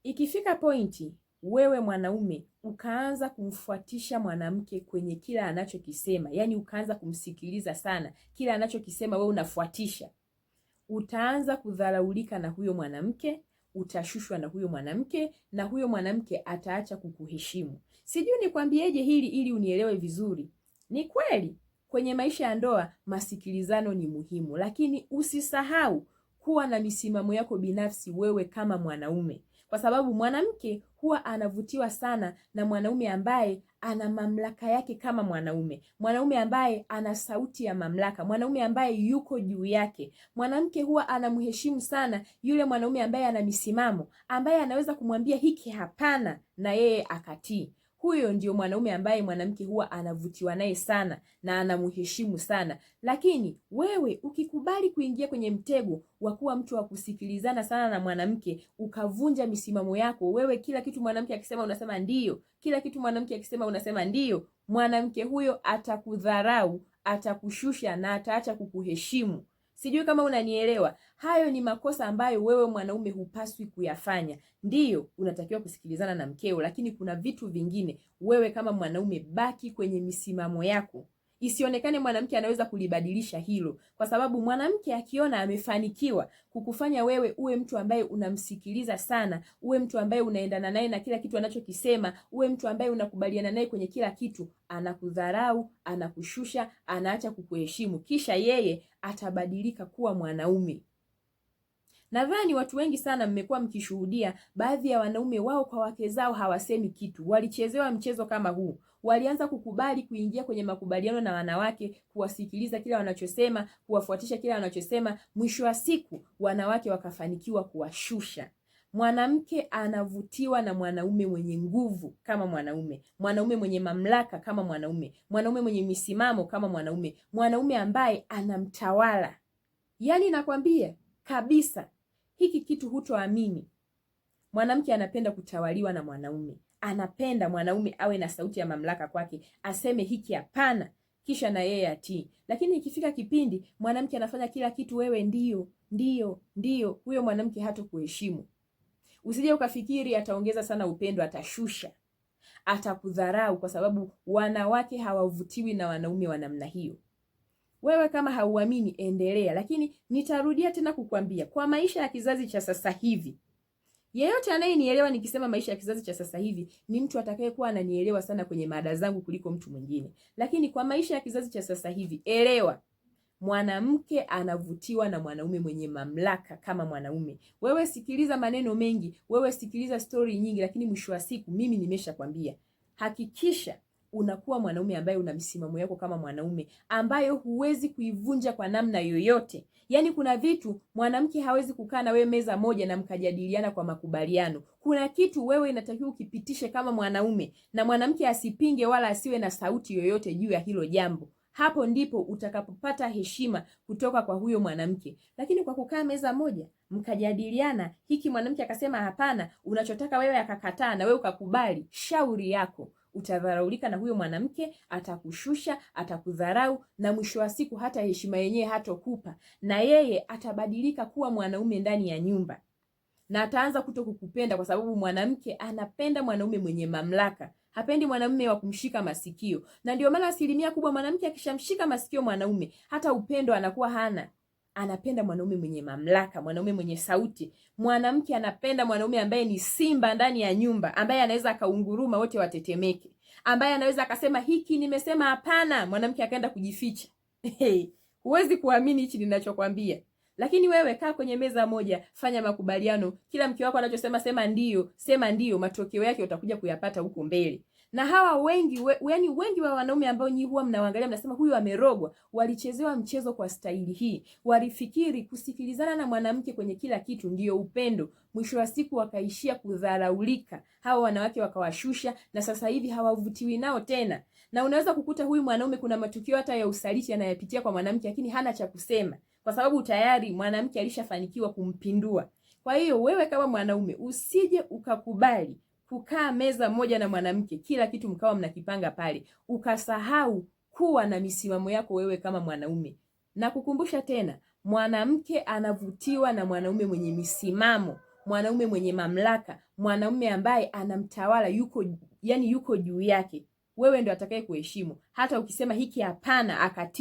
Ikifika pointi wewe mwanaume ukaanza kumfuatisha mwanamke kwenye kila anachokisema, yani ukaanza kumsikiliza sana, kila anachokisema wewe unafuatisha, utaanza kudharaulika na huyo mwanamke, utashushwa na huyo mwanamke, na huyo mwanamke ataacha kukuheshimu. Sijui nikwambieje hili ili unielewe vizuri. Ni kweli kwenye maisha ya ndoa masikilizano ni muhimu, lakini usisahau kuwa na misimamo yako binafsi wewe kama mwanaume, kwa sababu mwanamke huwa anavutiwa sana na mwanaume ambaye ana mamlaka yake kama mwanaume, mwanaume ambaye ana sauti ya mamlaka, mwanaume ambaye yuko juu yake. Mwanamke huwa anamheshimu sana yule mwanaume ambaye ana misimamo, ambaye anaweza kumwambia hiki hapana na yeye akatii. Huyo ndio mwanaume ambaye mwanamke huwa anavutiwa naye sana na anamheshimu sana. Lakini wewe ukikubali kuingia kwenye mtego wa kuwa mtu wa kusikilizana sana na mwanamke, ukavunja misimamo yako, wewe kila kitu mwanamke akisema unasema ndiyo, kila kitu mwanamke akisema unasema ndiyo, mwanamke huyo atakudharau, atakushusha na ataacha kukuheshimu. Sijui kama unanielewa. Hayo ni makosa ambayo wewe mwanaume hupaswi kuyafanya. Ndiyo, unatakiwa kusikilizana na mkeo, lakini kuna vitu vingine wewe kama mwanaume baki kwenye misimamo yako. Isionekane mwanamke anaweza kulibadilisha hilo, kwa sababu mwanamke akiona amefanikiwa kukufanya wewe uwe mtu ambaye unamsikiliza sana, uwe mtu ambaye unaendana naye na kila kitu anachokisema, uwe mtu ambaye unakubaliana naye kwenye kila kitu, anakudharau, anakushusha, anaacha kukuheshimu, kisha yeye atabadilika kuwa mwanaume. Nadhani watu wengi sana mmekuwa mkishuhudia baadhi ya wanaume wao kwa wake zao hawasemi kitu. Walichezewa mchezo kama huu. Walianza kukubali kuingia kwenye makubaliano na wanawake, kuwasikiliza kila wanachosema, kuwafuatisha kila wanachosema. Mwisho wa siku wanawake wakafanikiwa kuwashusha. Mwanamke anavutiwa na mwanaume mwenye nguvu kama mwanaume, mwanaume mwenye mamlaka kama mwanaume, mwanaume mwenye misimamo kama mwanaume, mwanaume ambaye anamtawala. Yaani nakwambia kabisa, hiki kitu hutoamini. Mwanamke anapenda kutawaliwa na mwanaume. Anapenda mwanaume awe na sauti ya mamlaka kwake, aseme hiki hapana, kisha na yeye atii. Lakini ikifika kipindi mwanamke anafanya kila kitu, wewe ndiyo, ndiyo, ndiyo, huyo mwanamke hatakuheshimu. Usije ukafikiri ataongeza sana upendo, atashusha, atakudharau, kwa sababu wanawake hawavutiwi na wanaume wa namna hiyo. Wewe kama hauamini endelea, lakini nitarudia tena kukwambia, kwa maisha ya kizazi cha sasa hivi, yeyote anayenielewa nikisema maisha ya kizazi cha sasa hivi ni mtu atakayekuwa ananielewa sana kwenye mada zangu kuliko mtu mwingine. Lakini kwa maisha ya kizazi cha sasa hivi, elewa, mwanamke anavutiwa na mwanaume mwenye mamlaka kama mwanaume. Wewe sikiliza maneno mengi, wewe sikiliza story nyingi, lakini mwisho wa siku mimi nimeshakwambia, hakikisha unakuwa mwanaume ambaye una misimamo yako kama mwanaume, ambayo huwezi kuivunja kwa namna yoyote. Yaani kuna vitu mwanamke hawezi kukaa na wewe meza moja na mkajadiliana kwa makubaliano. Kuna kitu wewe inatakiwa ukipitishe kama mwanaume, na mwanamke asipinge wala asiwe na sauti yoyote juu ya hilo jambo. Hapo ndipo utakapopata heshima kutoka kwa huyo mwanamke. Lakini kwa kukaa meza moja mkajadiliana, hiki mwanamke akasema hapana, unachotaka wewe akakataa na wewe ukakubali, shauri yako. Utadharaulika na huyo mwanamke, atakushusha, atakudharau, na mwisho wa siku hata heshima yenyewe hatokupa, na yeye atabadilika kuwa mwanaume ndani ya nyumba, na ataanza kutokukupenda, kwa sababu mwanamke anapenda mwanaume mwenye mamlaka, hapendi mwanaume wa kumshika masikio. Na ndio maana asilimia kubwa mwanamke akishamshika masikio mwanaume, hata upendo anakuwa hana. Anapenda mwanaume mwenye mamlaka, mwanaume mwenye sauti. Mwanamke anapenda mwanaume ambaye ni simba ndani ya nyumba, ambaye anaweza akaunguruma wote watetemeke, ambaye anaweza akasema hiki nimesema hapana, mwanamke akaenda kujificha. Huwezi kuamini hichi ninachokwambia. Lakini wewe kaa kwenye meza moja, fanya makubaliano, kila mke wako anachosema sema ndio, matokeo yake utakuja kuyapata huko mbele. Na hawa wengi wengi wa wanaume ambao nyinyi huwa mnawaangalia mnasema huyu amerogwa, walichezewa mchezo kwa staili hii. Walifikiri kusikilizana na mwanamke kwenye kila kitu ndio upendo. Mwisho wa siku wakaishia kudharaulika. Hawa wanawake wakawashusha, na sasa hivi hawavutiwi nao tena. Na unaweza kukuta huyu mwanaume kuna matukio hata ya usaliti anayapitia kwa mwanamke, lakini hana cha kusema, kwa sababu tayari mwanamke alishafanikiwa kumpindua. Kwa hiyo wewe kama mwanaume usije ukakubali kukaa meza moja na mwanamke, kila kitu mkawa mnakipanga pale, ukasahau kuwa na misimamo yako wewe kama mwanaume. Na kukumbusha tena, mwanamke anavutiwa na mwanaume mwenye misimamo. mwanaume mwenye mamlaka, mwanaume ambaye anamtawala, yuko juu yake, wewe ndio atakaye kuheshimu. Hata ukisema hiki hapana, akati